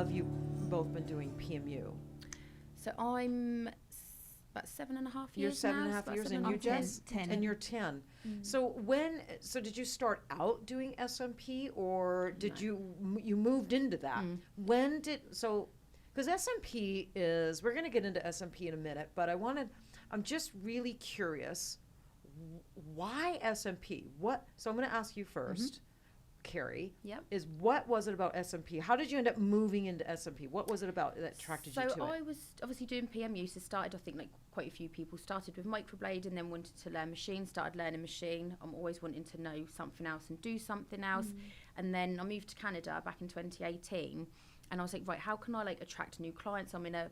have you both been doing PMU? So I'm about 7.5 years. You're 7.5 now, years, and you just 10. and you're 10. So did you start out doing SMP, or did you moved into that? Because SMP is, we're going to get into SMP in a minute, but I'm just really curious, why SMP? So I'm going to ask you first, Kerry. Yep. Is what was it about SMP? How did you end up moving into SMP? What was it about that attracted you to it? So I was obviously doing PMU, so started, I think, like quite a few people started with microblade and then wanted to learn machine, started learning machine. I'm always wanting to know something else and do something else. And then I moved to Canada back in 2018. And I was like, right, how can I like attract new clients? I'm in a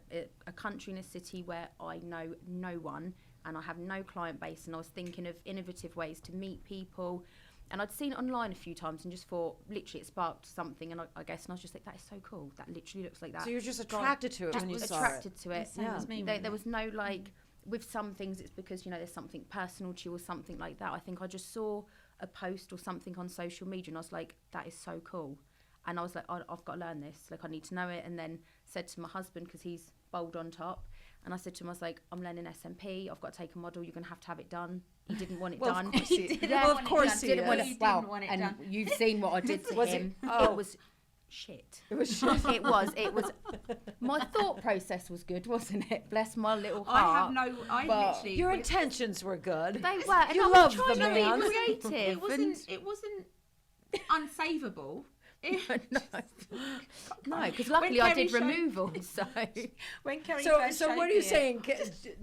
country, in a city where I know no one and I have no client base. And I was thinking of innovative ways to meet people. And I'd seen it online a few times and just thought, literally, it sparked something. And I guess, and I was just like, that is so cool. That literally looks like that. So you're just attracted to it when you saw it. Attracted to it. Same as me, There was no like, with some things, it's because, you know, there's something personal to you or something like that. I think I just saw a post or something on social media and I was like, that is so cool. And I was like, I've got to learn this. Like, I need to know it. And then said to my husband, because he's bold on top, and I said to him, I was like, I'm learning SMP. I've got to take a model. You're going to have it done. He didn't want it done. Of course he didn't. Well, of course he didn't want is. it. Well, and you've seen what I did to him. Oh. It was shit. It was shit. It was. My thought process was good, wasn't it? Bless my little heart. Literally. Your intentions were good. They were. And You I was loved trying the to be man. creative. It wasn't unsavable. No, because luckily I did removal. So When Kerry So first what are showed you me saying,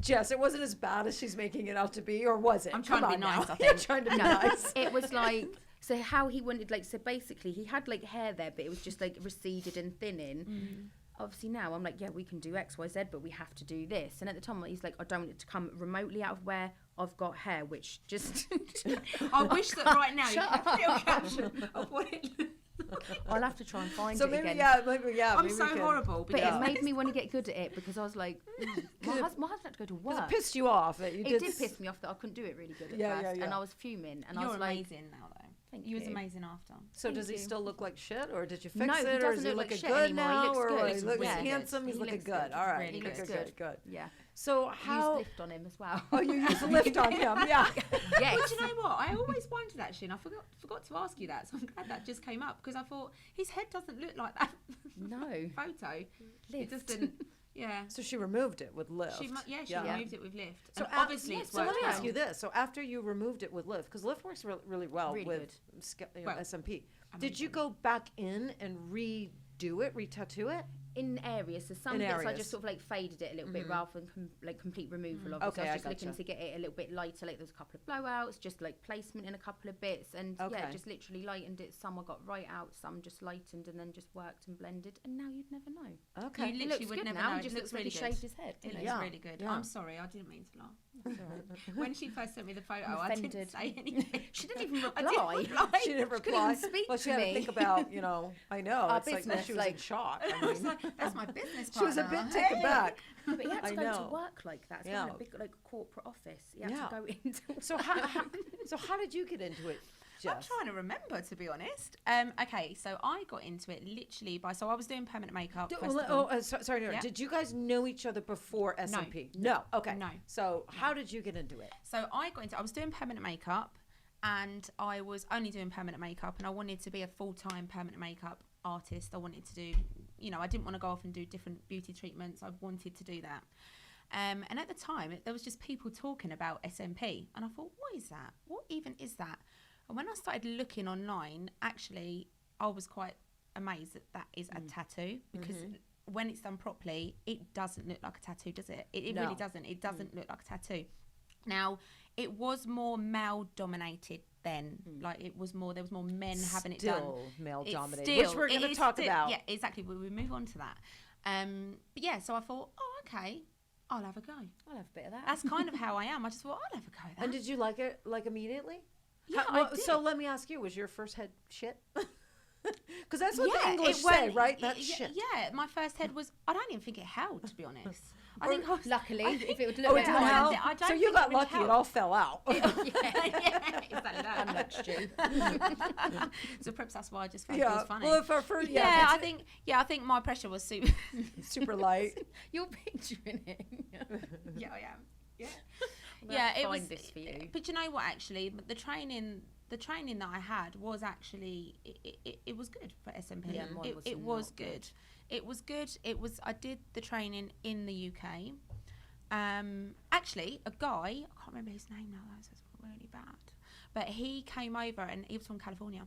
Jess? It wasn't as bad as she's making it out to be, or was it? I'm trying to be Come on nice, now. I think. You're trying to be nice. it was like, so how he wanted, like, so basically he had like hair there, but it was just like receded and thinning. Obviously now I'm like, yeah, we can do X, Y, Z, but we have to do this. And at the time he's like, I don't want it to come remotely out of where I've got hair, which just... I wish that right now you had a little caption of what it looked. I'll have to try and find So it maybe, again. I'm so horrible. But it made me want to get good at it because I was like, my husband had to go to work. It pissed you off. That you It did piss me off that I couldn't do it really good at first. And I was fuming. And You're I was like, amazing now, though. Thank You was you. amazing after. So does he still look like shit, or did you fix No, it, he or is doesn't he look like looking shit good anymore. now, He looks or good. he's He looks handsome? good. He's He looking looks good. good. All right, Really looks good. Yeah. So Used how? lift on him as well. Oh, you used a lift on him, yeah. Yes. But you know what? I always wondered actually, and I forgot to ask you that. So I'm glad that just came up because I thought his head doesn't look like that. No. Photo. It just Lift. didn't. Yeah. So she removed it with lift. She removed it with lift. So And obviously it's so let worked me ask well. you this. So after you removed it with lift, because lift works really well Really with Well, SMP. I Did mean, you go back in and redo it, re-tattoo it? In areas, so some In bits I areas. just sort of like faded it a little bit rather than like complete removal of it. Okay, So I I was just looking gotcha. to get it a little bit lighter. Like there's a couple of blowouts, just like placement in a couple of bits, and Okay. yeah, just literally lightened it. Some I got right out, some just lightened and then just worked and blended. And now you'd never know. Okay. You It literally looks would good never now. know. It It just looks looks like really he good. shaved his head. It looks Yeah. really good. Yeah. I'm sorry, I didn't mean to laugh. That's all right. When she first sent me the photo, I'm I didn't offended. say anything. She didn't even I reply. didn't reply. She didn't couldn't reply. even speak Well, she to had to me. think about, I know. Our It's like business, she was in like- shock. I I was mean, like, that's my business she was a partner. bit taken back. But you had to I go know. to work like that. It's Yeah. kind of big, like corporate office. You had Yeah. to go into. So how did you get into it, I'm Jess? trying to remember, to be honest. Okay, so I got into it literally so I was doing permanent makeup. festival. Sorry. Yeah. Did you guys know each other before SMP? No. Okay. No. So how did you get into it? So I was doing permanent makeup, and I was only doing permanent makeup, and I wanted to be a full-time permanent makeup artist. I wanted to do, I didn't want to go off and do different beauty treatments. I wanted to do that. And at the time, there was just people talking about SMP, and I thought, what is that? What even is that? And when I started looking online, actually, I was quite amazed that is a tattoo, because when it's done properly, it doesn't look like a tattoo, does it? It No. really doesn't. It doesn't look like a tattoo. Now, it was more male-dominated then. Like, there was more men having it done. Still male-dominated, It's which we're it going to is talk still- about. Yeah, exactly. We move on to that. But yeah, so I thought, okay, I'll have a go. I'll have a bit of that. That's kind of how I am. I just thought, I'll have a go at that. And did you like it, immediately? Yeah, How- I did. So let me ask you, was your first head shit? Because that's what the Yeah, English it say, went- right? That's yeah, shit. Yeah, my first head was, I don't even think it held, to be honest. I think I was, Luckily, if it would Oh, look it at didn't I help? don't thi- I don't So you think got it really lucky. It helped. all fell out. yeah, exactly that. Unluck stew. So perhaps that's why I just found it was funny. Well, for yeah, I think my pressure was super. super light. You're picturing it. Yeah, I am. Yeah. I'll Yeah, it find was. this for you. But you know what? Actually, the training that I had was actually it was good for SMP. Yeah, mine was It was not good. good. It was good. It was. I did the training in the UK. Actually, a guy, I can't remember his name now. That's really bad. But he came over, and he was from California.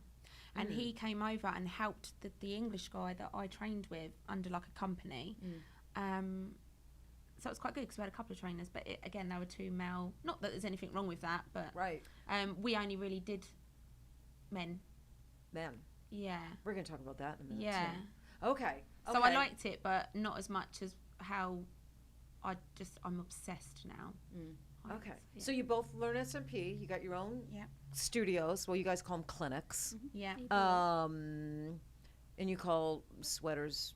And he came over and helped the English guy that I trained with under like a company. So it was quite good because we had a couple of trainers, but again, they were two male. Not that there's anything wrong with that, but Right. we only really did men. Man, Yeah, we're going to talk about that in a minute. yeah. Too. Okay. So I liked it, but not as much as how I'm obsessed now. Okay. Yeah. So you both learn SMP. You got your own Yeah. studios. Well, you guys call them clinics. Yeah. And you call sweaters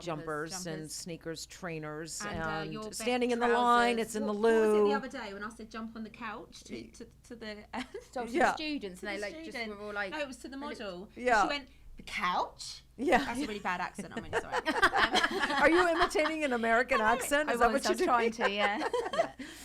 jumpers and Jumpers. sneakers trainers And, your standing in the trousers. line. It's in the What was it loo. the other day when I said jump on the couch to the So to Yeah. the students, and they the like just student. were all like, no, it was to the model. Yeah. She went the couch. Yeah. That's a really bad accent. I'm really sorry. Are you imitating an American accent? Is that what I you're was doing? trying to, yeah.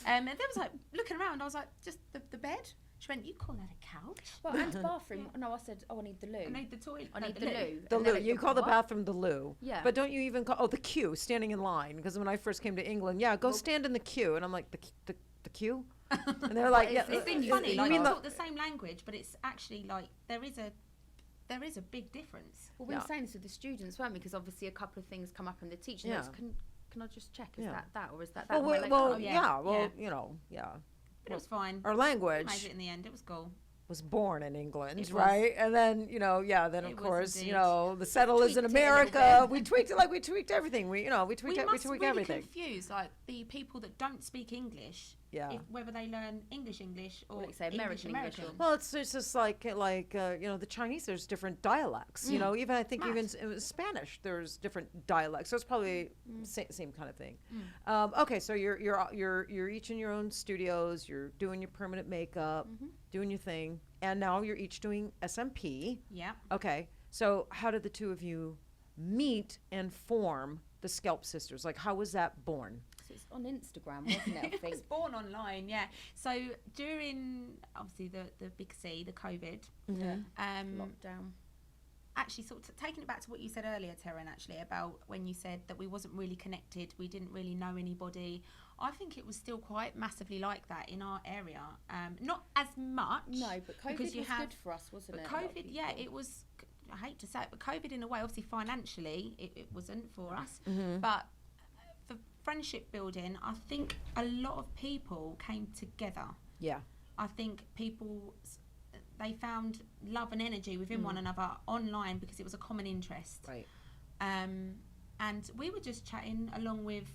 And then was like looking around. I was like, just the bed. She went, you call that a couch? well, and bathroom. No, I said, oh, I need the loo. I need the toilet. I need the loo. The And they're loo. like, You call the what? bathroom the loo. Yeah. But don't you even call the queue, standing in line? Because when I first came to England, go stand in the queue, and I'm like the queue, and they're like, Well, yeah. It's Thing funny. is, Like, you we mean talk the same language, but it's actually like there is a big difference. Well, we were Yeah. saying this with the students, weren't we? Because obviously a couple of things come up in the teaching Yeah. notes. Can I just check? Is Yeah. that or is that? Well, And we're like, well, oh, yeah. Well, yeah. But it was fine. Our Made language it in the end. It was cool. was born in England, It was. right? And then, then It of was course, indeed. the settle is in Tweaked it a little America. bit. We tweaked it like we tweaked everything. We tweak We must really everything. confuse like the people that don't speak English. Yeah. Whether they learn English or Well, like say English American. Well, it's just like the Chinese. There's different dialects. Even I think Mad. even in Spanish, there's different dialects. So it's probably same kind of thing. Okay, so you're each in your own studios. You're doing your permanent makeup, doing your thing, and now you're each doing SMP. Yeah. Okay, so how did the two of you meet and form the Scalp Sisters? Like, how was that born? So it's on Instagram, wasn't it? I It was think. born online, yeah. So during obviously the big C, the COVID, Lockdown. actually sort of taking it back to what you said earlier, Taryn, actually about when you said that we wasn't really connected, we didn't really know anybody. I think it was still quite massively like that in our area. Not as much. No, but COVID because you was have- good for us, wasn't But it? A lot of COVID, yeah, people. it was. I hate to say it, but COVID in a way, obviously financially, it wasn't for us. Mm-hmm. But for friendship building, I think a lot of people came together. Yeah. I think people, they found love and energy within one another online because it was a common interest. Right. And we were just chatting along with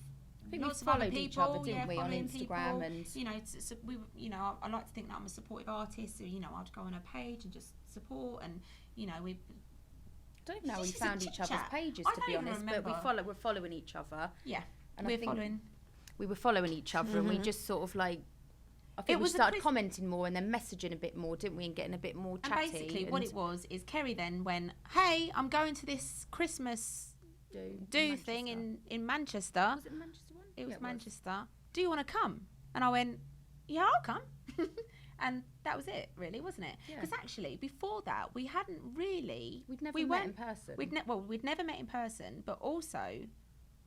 I think we lots of other followed people, each other, didn't we, on following Instagram people. and You know, we, I like to think that I'm a supportive artist. So, I'd go on her page and just support, and we. I don't even know how we It's just a found each other's chit-chat. pages, I to don't be even honest. But remember. we're following each other. Yeah, And I we're think following. we were following each other, and we just sort of like. I think It we was a started Chris- commenting more and then messaging a bit more, didn't we? And getting a bit more And chatty. basically, what it was is Kerry then went, "Hey, I'm going to this Christmas do thing in Manchester." Was it the Manchester one? It was Yeah, Manchester. Do you want to come? And I went, yeah, I'll come. And that was it, really, wasn't it? Yeah. Because actually, before that, we hadn't really. We'd never we met in weren't- person. We'd never met in person, but also,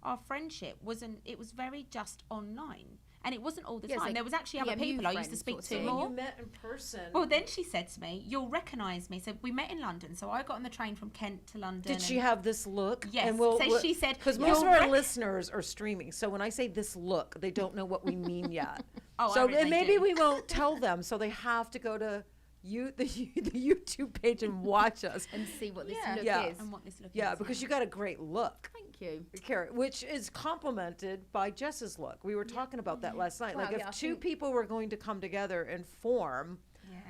our friendship wasn't. It was very just online, and it wasn't all the Yeah, it's time. like there was actually other PMU people I used to friends speak sort of to thing. more. When you met in person. Well, then she said to me, "You'll recognise me." So we met in London. So I got on the train from Kent to London. Did she have this look? Yes. And So she said, because "You'll most of our rec- listeners are streaming, so when I say this look, they don't know what we mean yet. Oh, So I really and maybe do. we won't tell them, so they have to go to the YouTube page and watch us. and see what this Yeah. look Yeah. is. And what this look Yeah, is, because you got a great look, Thank you. Carrie, which is complemented by Jess's look. We were talking about that last night. Well, like if yeah, I two think- people were going to come together and form,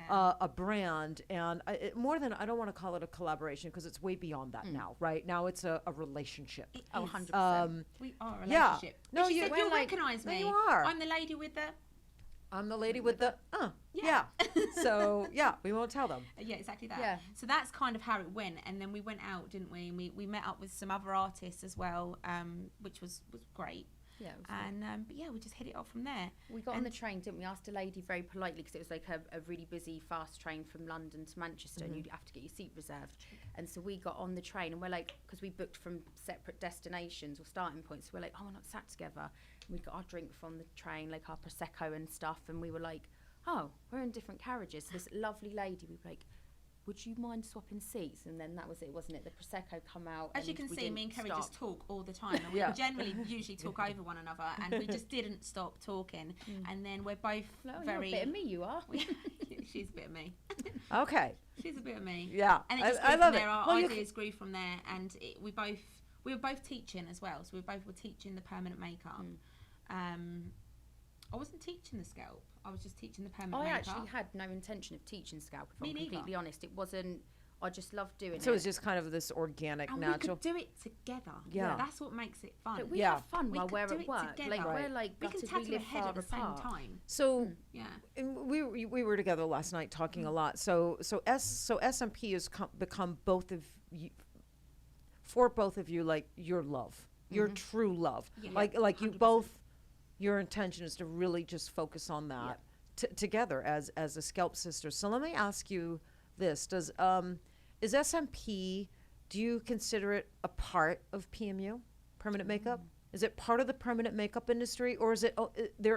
a brand, and more than, I don't want to call it a collaboration because it's way beyond that now, right? Now it's a relationship. Oh, 100%. We are a Yeah. relationship. No, She you- said, we're you'll like- recognise No, me. you are. I'm the lady with the... I'm the lady with the, Yeah. So, yeah, we won't tell them. Yeah, exactly that. Yeah. So that's kind of how it went, and then we went out, didn't we? And we met up with some other artists as well, which was great. Yeah, it was good. And but yeah, we just hit it off from there. We got on the And- train, didn't we? Asked a lady very politely because it was like a really busy, fast train from London to Manchester, and you'd have to get your seat reserved. And so we got on the train, and we're like, because we booked from separate destinations or starting points, so we're like, oh, we're not sat together. And we got our drink from the train, like our prosecco and stuff, and we were like, oh, we're in different carriages. So this lovely lady, we were like, would you mind swapping seats? And then that was it, wasn't it? The prosecco come out. As you and can we see, didn't me and Kerry stop. just talk all the time, and we Yeah. generally usually talk over one another, and we just didn't stop talking. And then we're both Oh, you're very. a bit of me, you are. She's a bit of me. Okay. She's a bit of me. Yeah. And it just I grew love from it. there. Our Well, you ideas grew from there, and we were both teaching as well. So we both were teaching the permanent makeup. I wasn't teaching the scalp. I was just teaching the permanent I makeup. actually had no intention of teaching scalp, if Me I'm neither. completely honest. It wasn't, I just loved doing So it. it's just kind of this organic, and natural. we could do it together. Yeah. That's what makes it fun. But we Yeah. have fun We while could we're do at it work. together. Like, Right. we're like we can gutted tattoo we a live head far at the same apart. time. So Yeah. and we were together last night talking a lot. So SMP has become both of you, for both of you, like your love, your true love. Yeah. Like you 100%. both, your intention is to really just focus on that together as a Scalp Sisters. So let me ask you this: is SMP? Do you consider it a part of PMU, permanent makeup? Is it part of the permanent makeup industry, or is it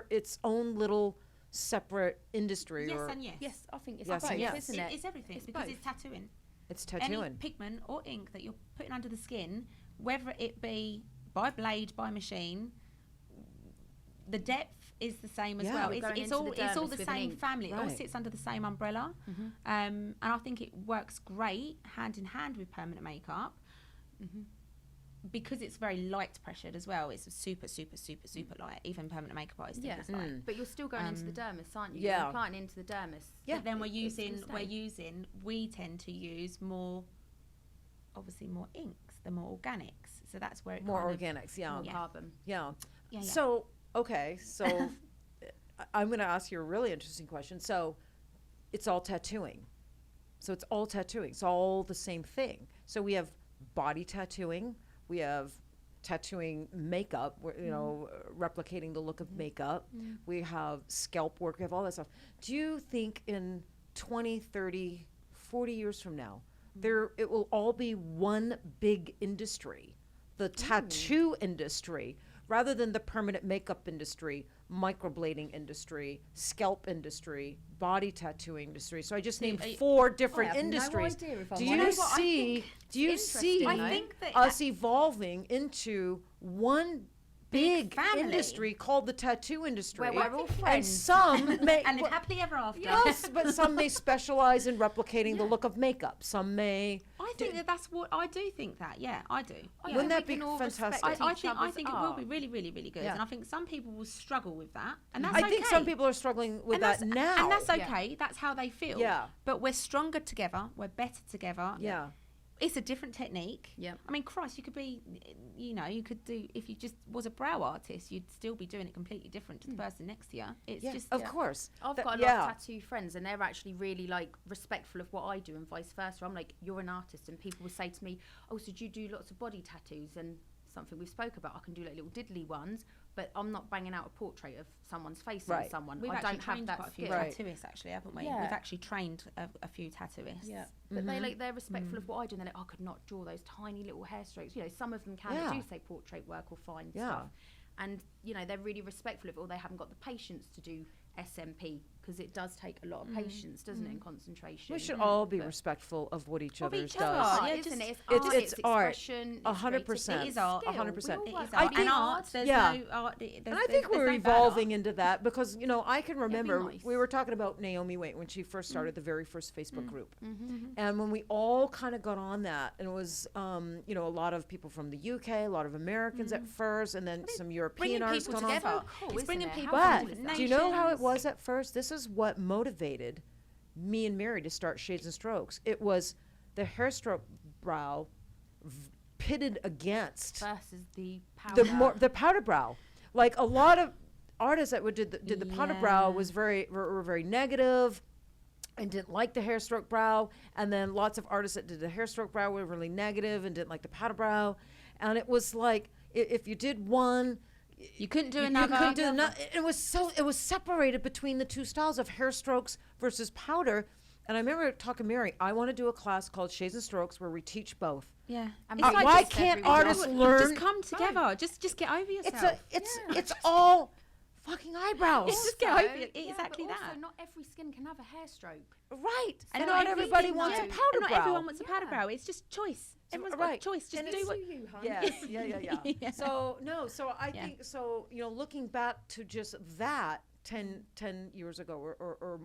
its own little separate industry? Yes or and yes. Yes, I think it's Yes both, and yes. isn't it? It's everything It's because both. it's tattooing. it's Any tattooing? pigment or ink that you're putting under the skin, whether it be by blade, by machine, the depth is the same as Yeah. well. We're going It's into all the it's all dermis the with an same ink. family. It all Right. sits under the same umbrella, and I think it works great hand in hand with permanent makeup. Because it's very light pressured as well. It's super light. Even permanent makeup artists think Yeah. it's light. But you're still going into the dermis, aren't you? Yeah. You're implanting into the dermis. Yeah. But then we tend to use more, obviously more inks, the more organics. So that's where it More kind of, organics, yeah. More Yeah. carbon. Yeah. Yeah, yeah. So, okay, so I'm going to ask you a really interesting question. So, it's all tattooing. So, it's all tattooing. It's all the same thing. So, we have body tattooing, we have tattooing makeup, you know, replicating the look of makeup. We have scalp work, we have all that stuff. Do you think in 20, 30, 40 years from now, it will all be one big industry, the tattoo industry, rather than the permanent makeup industry, microblading industry, scalp industry, body tattoo industry? So I just named 4 different I have industries. no idea if I'm Do you honest. What I see? think Do you it's see interesting, I think that us evolving into one big family. industry called the tattoo industry? Where we're all and friends. some may and live happily ever after. yes, but some may specialize in replicating the look of makeup. Some may. I think that's what I do think that. Yeah, I do. I Wouldn't think that we be can all respect fantastic? each I other's think it will art. be really, really, really good. Yeah. And I think some people will struggle with that, and that's I think okay. some people are struggling with and that that's, now. and that's Yeah. okay. That's how they feel. Yeah. But we're stronger together. We're better together. Yeah. It's a different technique. Yep. I mean, Christ, you could be, you know, you could do, if you just was a brow artist, you'd still be doing it completely different to the person next to you. It's Yeah, just, of course. I've That- got a lot yeah. of tattoo friends, and they're actually really like respectful of what I do, and vice versa. I'm like, you're an artist, and people will say to me, "Oh, so do you do lots of body tattoos?" And something we spoke about, I can do like little diddly ones, but I'm not banging out a portrait of someone's face on Right. someone. We've I actually don't have trained that quite a few skill. Right. tattooists, actually, haven't we? Yeah. We've actually trained a few tattooists. Yeah, but they're respectful of what I do, and they're like, I could not draw those tiny little hair strokes. You know, some of them can Yeah. do say portrait work or fine Yeah. stuff, and you know they're really respectful of it, or they haven't got the patience to do SMP because it does take a lot of patience, doesn't it, and concentration. We should all be But- respectful of what each Of other each does. other. art, Yeah, isn't just- it? It's It's- art, it's art. expression, 100%. It is art, skill. 100%. We all It work is hard. art. And art, Art. there's Yeah. no art. And I think we're no bad evolving art. into that because, you know, I can remember nice. we were talking about Naomi Waite when she first started the very first Facebook group. And when we all kind of got on that, and it was, you know, a lot of people from the UK, a lot of Americans at first, and then some European Bringing artists people got on. together. cool, It's isn't bringing it? people How But from cool is different that? do you know how it nations. was at first? This is what motivated me and Mary to start Shades and Strokes. It was the hair stroke brow pitted against versus the powder. the powder brow. Like a lot of artists that did the powder brow were very negative and didn't like the hair stroke brow, and then lots of artists that did the hair stroke brow were really negative and didn't like the powder brow, and it was like if you did one, you couldn't do another. You couldn't do another. It was separated between the two styles of hair strokes versus powder. And I remember talking to Mary, I want to do a class called Shades and Strokes where we teach both. Yeah. Why can't artists learn? Just come together. Just get over yourself. It's all fucking eyebrows. Just get over it. Exactly but that. Also, not every skin can have a hair stroke. Right. And not everybody wants a powder brow. Not everyone wants a powder brow. It's just choice. Everyone's got a choice. Just do what you, hun. Yes. Yeah. So I think looking back to just that 10 years ago or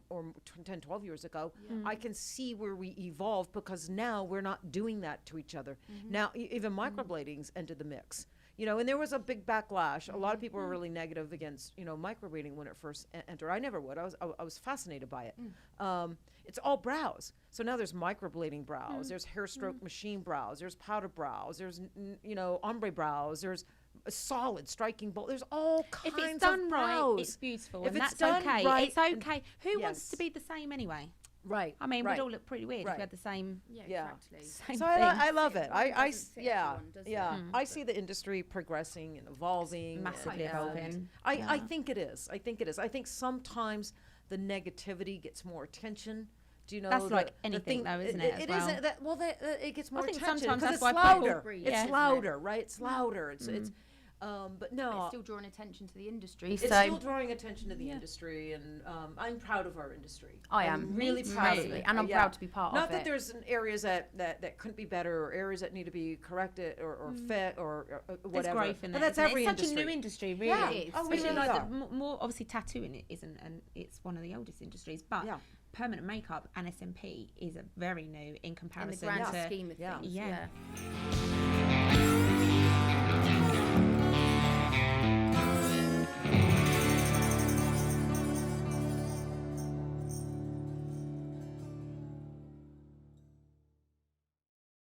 10, 12 years ago, I can see where we evolved because now we're not doing that to each other. Now even microblading's entered the mix. And there was a big backlash. A lot of people were really negative against, microblading when it first entered. I never would. I was fascinated by it. It's all brows. So now there's microblading brows. There's hair stroke machine brows. There's powder brows. There's, ombre brows. There's solid striking bold. There's all kinds of brows. If it's done right, it's beautiful. If and it's that's done okay. right, It's okay. Who wants to be the same anyway? Right. I mean, right. we'd all look pretty weird if we had the same. Yeah, exactly. Same So thing. I love it. I everyone, I see the industry progressing and evolving. Massively evolving. I think it is. I think sometimes the negativity gets more attention. Do you know? That's like anything, though, isn't it? It isn't that. Well, it gets more attention sometimes because that's it's why louder. people- It's louder, right? It's louder. It's. But no, It's still drawing attention to the industry. it's so still drawing attention to the industry, and I'm proud of our industry. I I'm am really Me proud of too. it, and I'm proud to be part Not of that it. there's areas that couldn't be better, or areas that need to be corrected or fit or There's whatever. growth in but it. that's isn't it? every It's industry. such a new industry, really. Yeah. It is. Oh, we Especially really like are. more obviously tattooing it isn't, and it's one of the oldest industries. But Yeah. permanent makeup and SMP is a very new in in the comparison grand to scheme of Yeah. things. Yeah. Yeah.